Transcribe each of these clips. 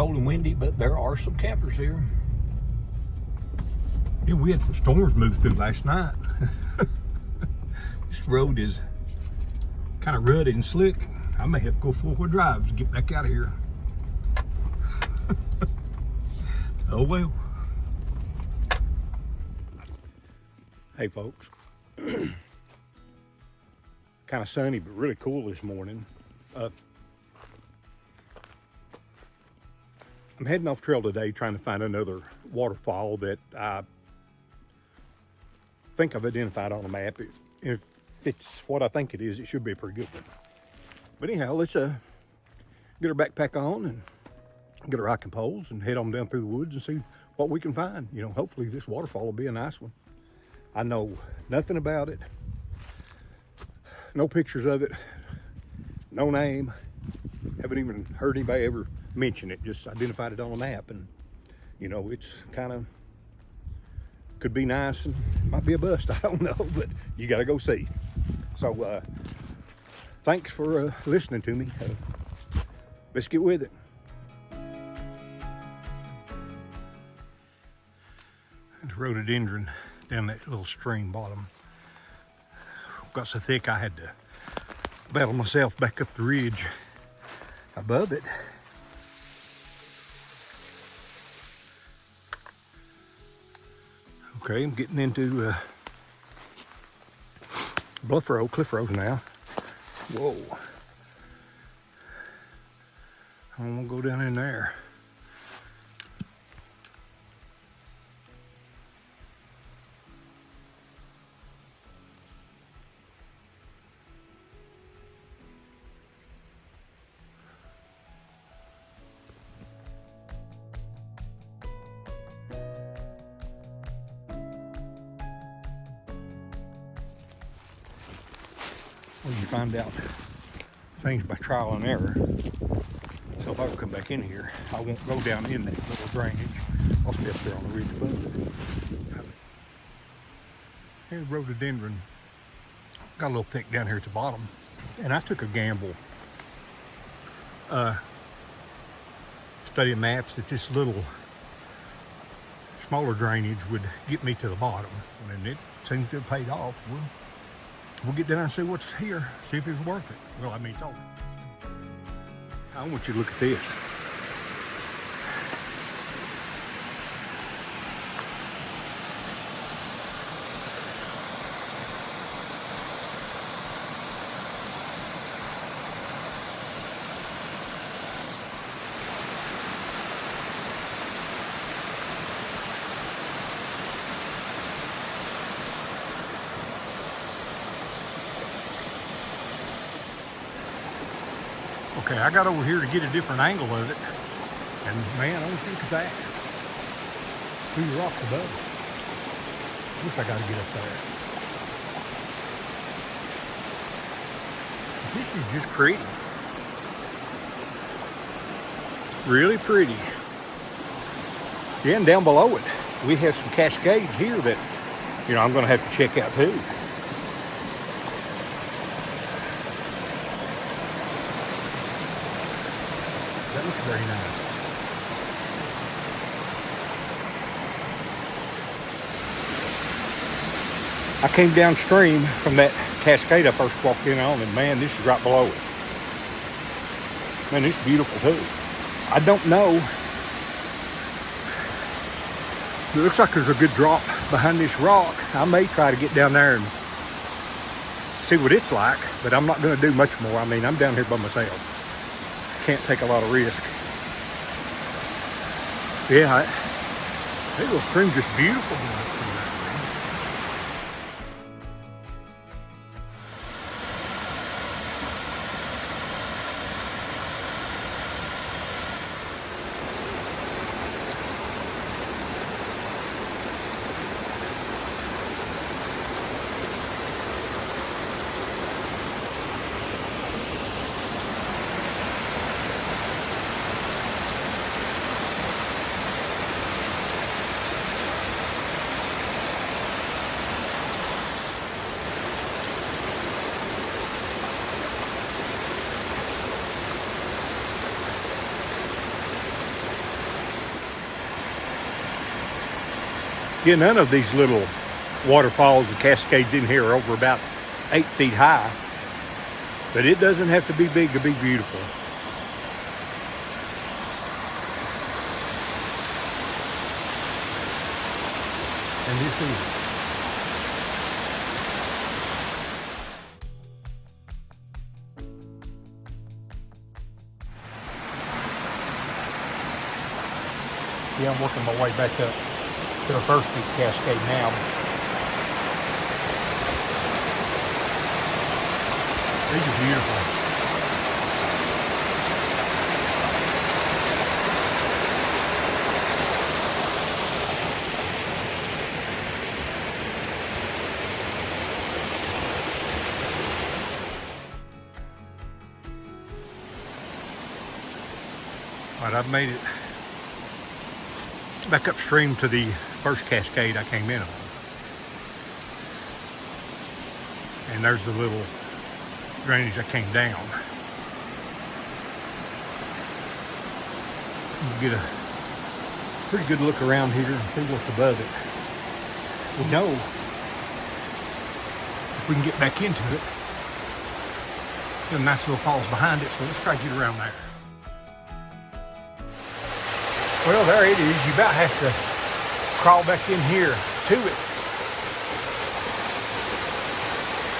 cold and windy, but there are some campers here. Yeah, we had some storms move through last night. This road is kind of rutty and slick. I may have to go four-wheel drive to get back out of here. Oh well. Hey folks. Kind of sunny, but really cool this morning. I'm heading off trail today trying to find another waterfall that I think I've identified on the map. If it's what I think it is, it should be a pretty good one. But anyhow, let's get our backpack on and get our hiking poles and head on down through the woods and see what we can find. You know, hopefully this waterfall will be a nice one. I know nothing about it, no pictures of it, no name. Haven't even heard anybody ever mention it, just identified it on the map. And you know, it's kind of, could be nice and might be a bust, I don't know, but you got to go see. So thanks for listening to me. Let's get with it. There's rhododendron down that little stream bottom. Got so thick I had to battle myself back up the ridge above it. Okay, I'm getting into cliff road now. Whoa. I don't want to go down in there. Well, you find out things by trial and error. So if I come back in here, I won't go down in that little drainage. I'll stay up there on the ridge above it. Here's rhododendron. Got a little thick down here at the bottom. And I took a gamble studying maps that this little smaller drainage would get me to the bottom. And it seems to have paid off. We'll get down there and see what's here, see if it's worth it. Well, I mean, it's over. I want you to look at this. Okay, I got over here to get a different angle of it, and man, I don't think of that. Through the rocks above it. Wish I got to get up there. This is just pretty. Really pretty. Yeah, and down below it, we have some Cascades here that, you know, I'm going to have to check out too. That looks very nice. I came downstream from that cascade I first walked in on, and man, this is right below it. Man, it's beautiful too. I don't know. It looks like there's a good drop behind this rock. I may try to get down there and see what it's like, but I'm not going to do much more. I mean, I'm down here by myself. Can't take a lot of risk. Yeah, that little stream's just beautiful. Yeah, none of these little waterfalls and cascades in here are over about 8 feet high. But it doesn't have to be big to be beautiful. And this is. Yeah, I'm working my way back up to the first big cascade now. These are beautiful. All right, I've made it back upstream to the first cascade I came in on. And there's the little drainage I came down. You get a pretty good look around here and see what's above it. We know if we can get back into it. There's a nice little falls behind it, so let's try to get around there. Well, there it is. You about have to crawl back in here to it.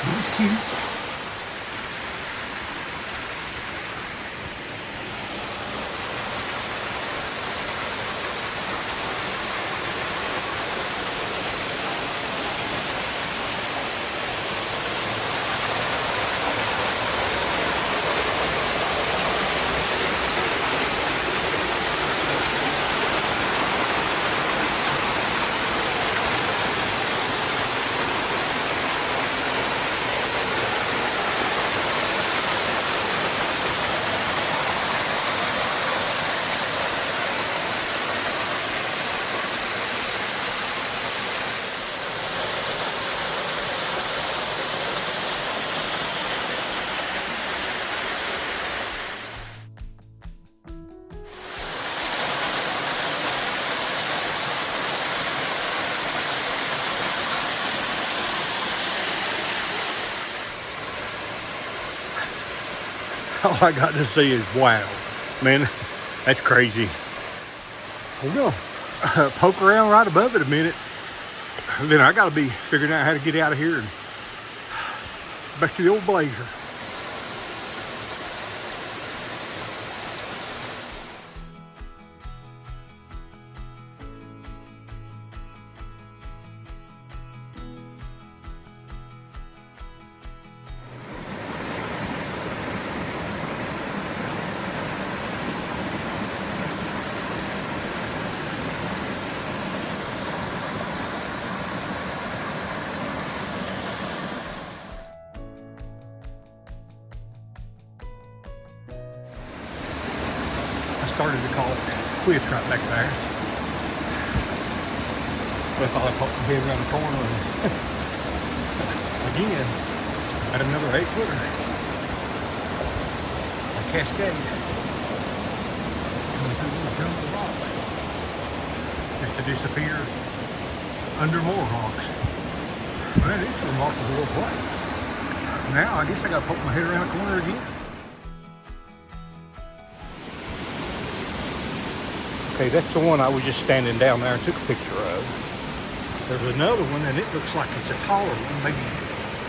It was cute. All I got to see is wow. Man, that's crazy. We're gonna poke around right above it a minute. Then I gotta be figuring out how to get out of here and back to the old blazer. Started to call it quits right back there. But I thought I poked my head around the corner and again, at another 8-footer. A cascade. Coming through the jungle rocks. Just to disappear under more rocks. Man, it's a remarkable little place. Now I guess I gotta poke my head around the corner again. Okay, that's the one I was just standing down there and took a picture of. There's another one, and it looks like it's a taller one, maybe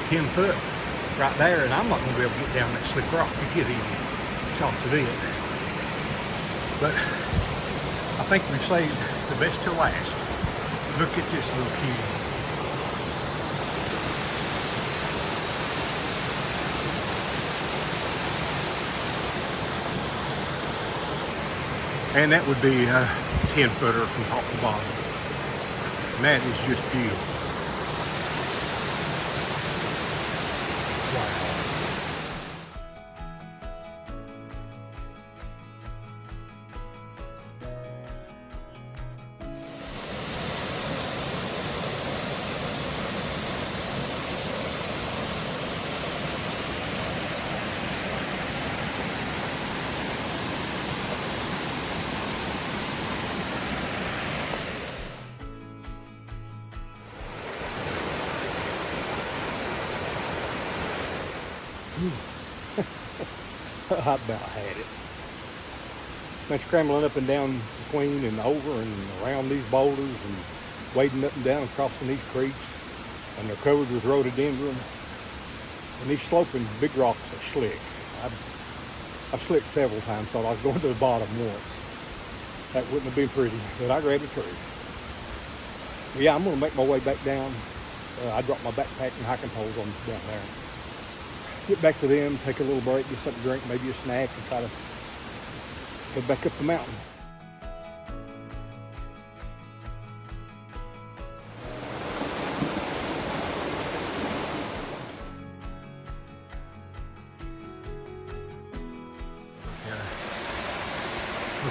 10 foot right there, and I'm not going to be able to get down that slick rock to get in. It's off to it. But I think we saved the best to last. Look at this little cutie. And that would be a 10-footer from top to bottom. And that is just beautiful. Wow. I about had it. Been scrambling up and down between and over and around these boulders and wading up and down and crossing these creeks, and they're covered with rhododendron. And these sloping big rocks are slick. I've slipped several times, thought I was going to the bottom once. That wouldn't have been pretty, but I grabbed a tree. But yeah, I'm gonna make my way back down. I dropped my backpack and hiking poles on down there. Get back to them, take a little break, get something to drink, maybe a snack, and try to head back up the mountain.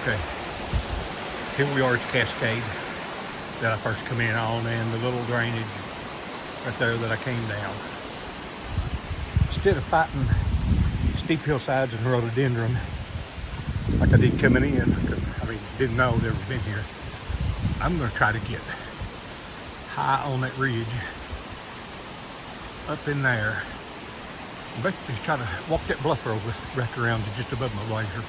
Okay, here we are at the Cascade that I first come in on, and the little drainage right there that I came down. Instead of fighting steep hillsides and rhododendron like I did coming in, because I didn't know they'd ever been here, I'm going to try to get high on that ridge up in there and basically try to walk that bluff road wrapped around to just above my blazer.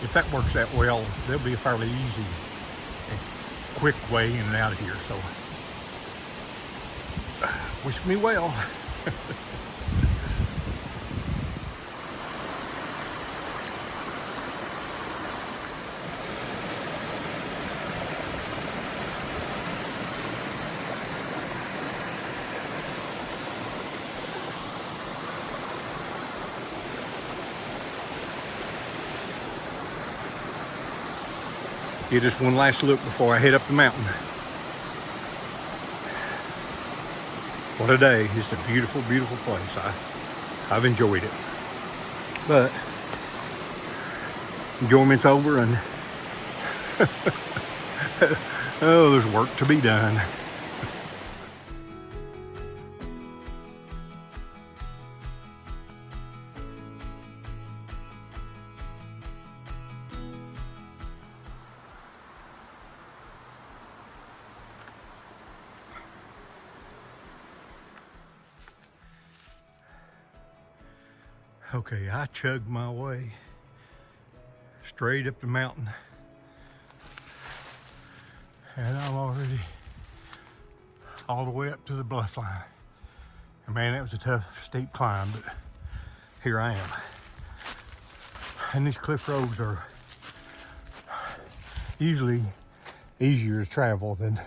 If that works that well, there'll be a fairly easy and quick way in and out of here. So, wish me well. Get just one last look before I head up the mountain. What a day. It's a beautiful, beautiful place. I've enjoyed it. But enjoyment's over, and oh, there's work to be done. Okay, I chugged my way straight up the mountain, and I'm already all the way up to the bluff line. And man, that was a tough, steep climb, but here I am. And these cliff roads are usually easier to travel than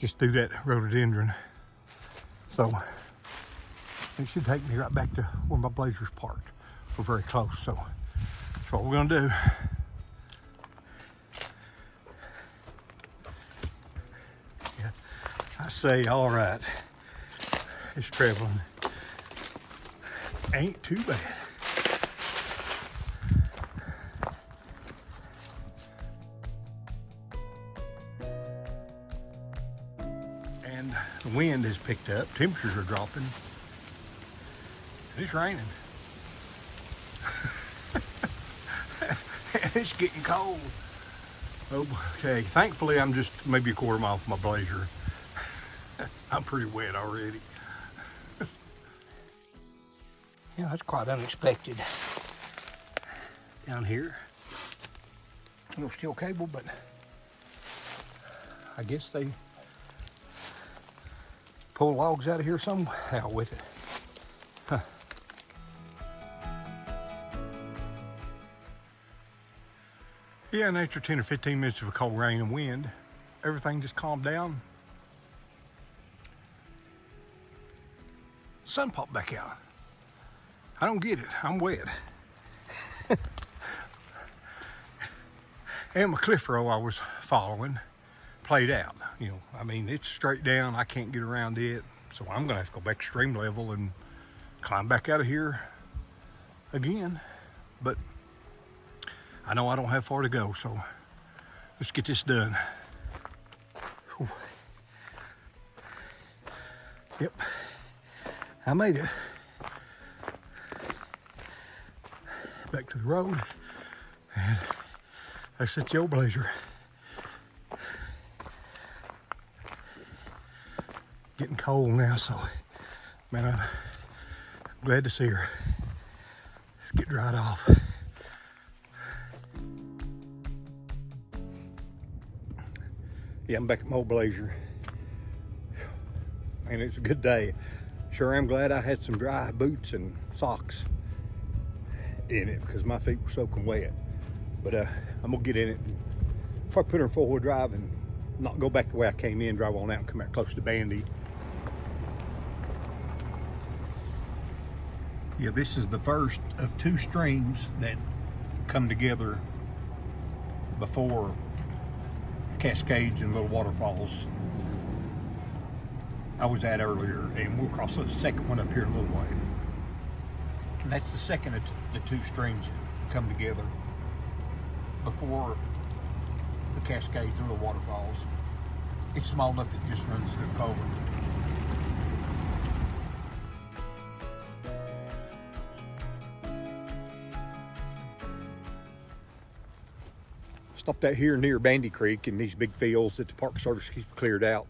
just through that rhododendron. So it should take me right back to where my blazer's parked. We're very close, so that's what we're gonna do. Yeah, I say, all right, this traveling ain't too bad. And the wind has picked up, temperatures are dropping. It's raining. And it's getting cold. Okay, thankfully I'm just maybe a quarter mile from my blazer. I'm pretty wet already. Yeah, that's quite unexpected. Down here, a little steel cable, but I guess they pull logs out of here somehow with it. Huh. Yeah, and after 10 or 15 minutes of a cold rain and wind, everything just calmed down. Sun popped back out. I don't get it. I'm wet. And my cliff row I was following played out. You know, I mean, it's straight down. I can't get around it. So I'm gonna have to go back to stream level and climb back out of here again. But I know I don't have far to go, so let's get this done. Whew. Yep, I made it. Back to the road, and that's the old blazer. Getting cold now, so man, I'm Glad to see her. Let's get dried off. Yeah, I'm back at my old blazer. Man, it's a good day. Sure am glad I had some dry boots and socks in it because my feet were soaking wet. But I'm gonna get in it and probably put her in 4-wheel drive and not go back the way I came in, drive on out and come out close to Bandy. Yeah, this is the first of 2 streams that come together before Cascades and little waterfalls I was at earlier, and we'll cross the second one up here in a little way. And that's the second of the 2 streams that come together before the Cascades and little waterfalls. It's small enough it just runs through the culvert. Stopped out here near Bandy Creek in these big fields that the Park Service keeps cleared out.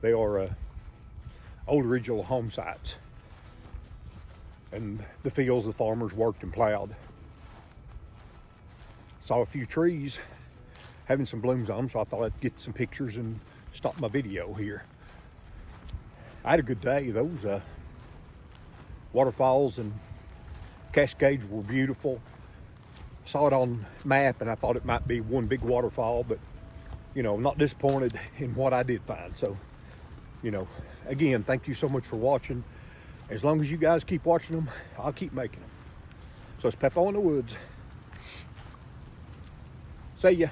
They are old original home sites. And the fields the farmers worked and plowed. Saw a few trees having some blooms on them, so I thought I'd get some pictures and stop my video here. I had a good day. Those waterfalls and Cascades were beautiful. Saw it on map and I thought it might be one big waterfall, but you know, not disappointed in what I did find. So, you know, again, thank you so much for watching. As long as you guys keep watching them, I'll keep making them. So it's Peppo in the Woods. See ya.